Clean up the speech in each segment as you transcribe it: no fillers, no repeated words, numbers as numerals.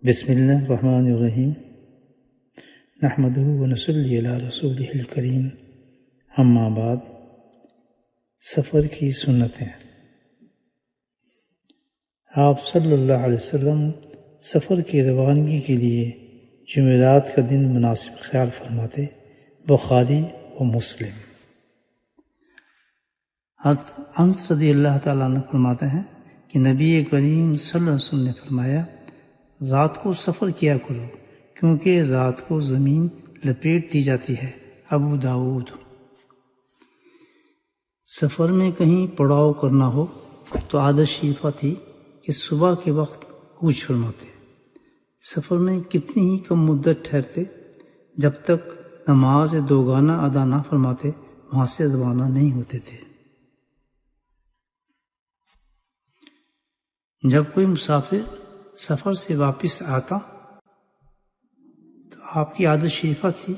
بسم اللہ الرحمن الرحیم نحمدہ ونصلی علی رسولہ الکریم اما بعد۔ سفر کی سنتیں۔ آپ صلی اللہ علیہ وسلم سفر کی روانگی کے لیے جمعرات کا دن مناسب خیال فرماتے۔ بخاری و مسلم۔ حضرت انس رضی اللہ تعالیٰ عنہ فرماتے ہیں کہ نبی کریم صلی اللہ علیہ وسلم نے فرمایا، رات کو سفر کیا کرو کیونکہ رات کو زمین لپیٹ دی جاتی ہے۔ ابو داؤد۔ سفر میں کہیں پڑاؤ کرنا ہو تو عادت شریفہ تھی کہ صبح کے وقت کوچ فرماتے۔ سفر میں کتنی ہی کم مدت ٹھہرتے، جب تک نماز دوگانہ ادا نہ فرماتے وہاں سے روانہ نہیں ہوتے تھے۔ جب کوئی مسافر سفر سے واپس آتا تو آپ کی عادت شریفہ تھی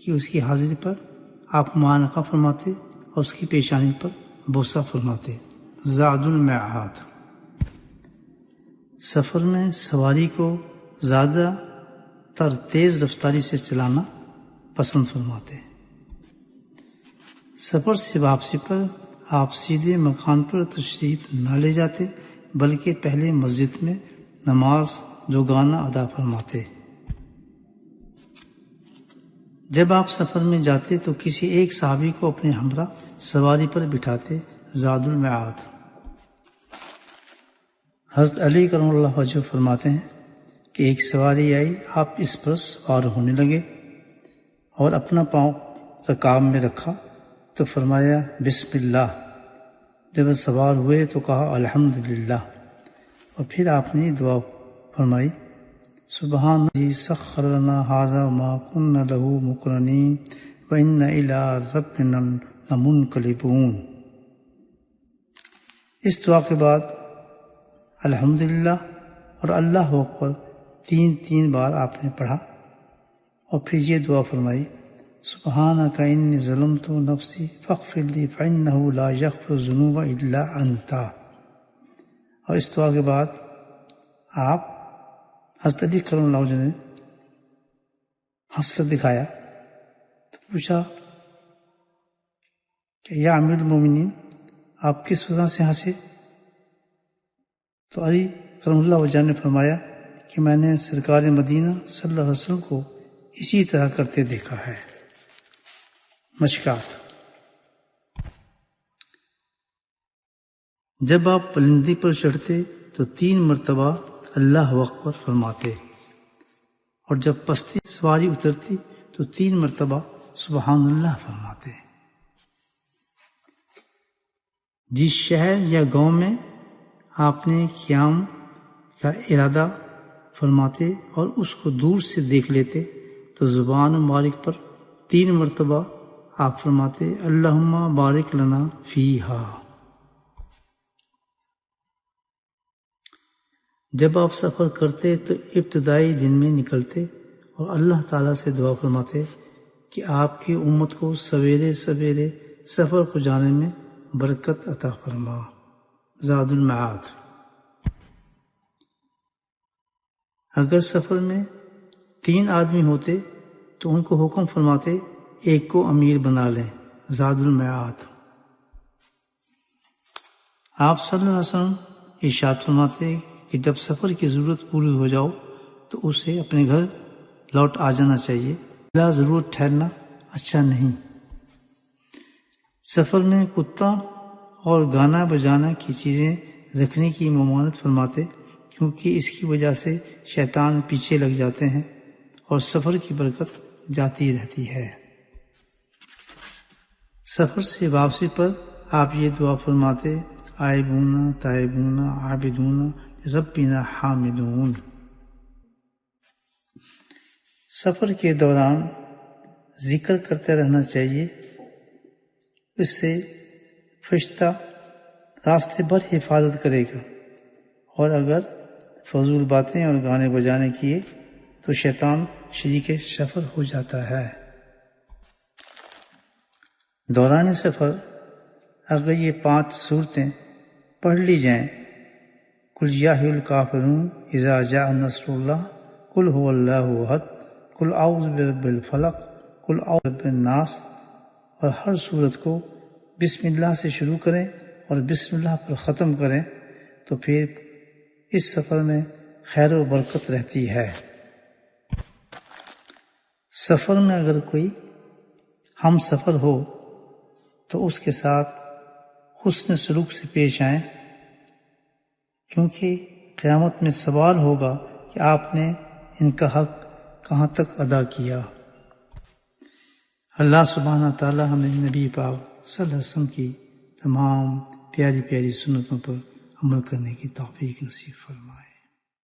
کہ اس کی حاضری پر آپ معانقہ فرماتے اور اس کی پیشانی پر بوسہ فرماتے۔ زاد المعاد۔ سفر میں سواری کو زیادہ تر تیز رفتاری سے چلانا پسند فرماتے۔ سفر سے واپسی پر آپ سیدھے مکان پر تشریف نہ لے جاتے بلکہ پہلے مسجد میں نماز دوگانہ ادا فرماتے۔ جب آپ سفر میں جاتے تو کسی ایک صحابی کو اپنے ہمراہ سواری پر بٹھاتے۔ زاد المعاد۔ حضرت علی کرم اللہ وجہہ فرماتے ہیں کہ ایک سواری آئی، آپ اس پر سوار ہونے لگے اور اپنا پاؤں رکاب میں رکھا تو فرمایا بسم اللہ۔ جب سوار ہوئے تو کہا الحمدللہ، اور پھر آپ نے دعا فرمائی سبحان الذی سخر لنا ھذا وما كنا له مقرنین وإنا إلی ربنا لمنقلبون۔ اس دعا کے بعد الحمدللہ اور اللہ اکبر تین بار آپ نے پڑھا اور پھر یہ دعا فرمائی سبحانک انی ظلمت نفسی فاغفر لی فانہ لا یغفر الذنوب الا انت۔ اور اس دعا کے بعد آپ حضرت علی کرم اللہ وجہہ نے ہنس کر دکھایا تو پوچھا کہ یا امیر المومنین، آپ کس وجہ سے ہنسے؟ تو علی کرم اللہ وجہہ نے فرمایا کہ میں نے سرکار مدینہ صلی اللہ علیہ وسلم کو اسی طرح کرتے دیکھا ہے۔ مشکات۔ جب آپ پرندے پر چڑھتے تو 3 مرتبہ اللہ اکبر فرماتے، اور جب پستی سواری اترتی تو 3 مرتبہ سبحان اللہ فرماتے۔ جس شہر یا گاؤں میں آپ نے قیام کا ارادہ فرماتے اور اس کو دور سے دیکھ لیتے تو زبان مبارک پر 3 مرتبہ آپ فرماتے اللہم بارک لنا فیہا۔ جب آپ سفر کرتے تو ابتدائی دن میں نکلتے اور اللہ تعالیٰ سے دعا فرماتے کہ آپ کی امت کو سویرے سویرے سفر کو جانے میں برکت عطا فرما۔ زاد المعاد۔ اگر سفر میں 3 آدمی ہوتے تو ان کو حکم فرماتے ایک کو امیر بنا لیں۔ زاد المعاد۔ آپ صلی اللہ علیہ وسلم ارشاد فرماتے کہ جب سفر کی ضرورت پوری ہو جاؤ تو اسے اپنے گھر لوٹ آ جانا چاہیے، بلا ضرورت ٹھہرنا اچھا نہیں۔ سفر میں کتا اور گانا بجانا کی چیزیں رکھنے کی ممانعت فرماتے کیونکہ اس کی وجہ سے شیطان پیچھے لگ جاتے ہیں اور سفر کی برکت جاتی رہتی ہے۔ سفر سے واپسی پر آپ یہ دعا فرماتے آئبون تائبون عابدون ربنا حامدون۔ سفر کے دوران ذکر کرتے رہنا چاہیے، اس سے فرشتہ راستے بھر حفاظت کرے گا، اور اگر فضول باتیں اور گانے بجانے کیے تو شیطان شریک سفر ہو جاتا ہے۔ دوران سفر اگر یہ 5 صورتیں پڑھ لی جائیں قل یا ایھا الکافرون اذا جاء نصر اللہ قل هو اللہ احد قل اعوذ برب الفلق قل اعوذ برب الناس، اور ہر صورت کو بسم اللہ سے شروع کریں اور بسم اللہ پر ختم کریں تو پھر اس سفر میں خیر و برکت رہتی ہے۔ سفر میں اگر کوئی ہم سفر ہو تو اس کے ساتھ حسن سلوک سے پیش آئیں، کیونکہ قیامت میں سوال ہوگا کہ آپ نے ان کا حق کہاں تک ادا کیا۔ اللہ سبحانہ تعالی ہمیں نبی پاک صلی اللہ علیہ وسلم کی تمام پیاری پیاری سنتوں پر عمل کرنے کی توفیق نصیب فرمائے۔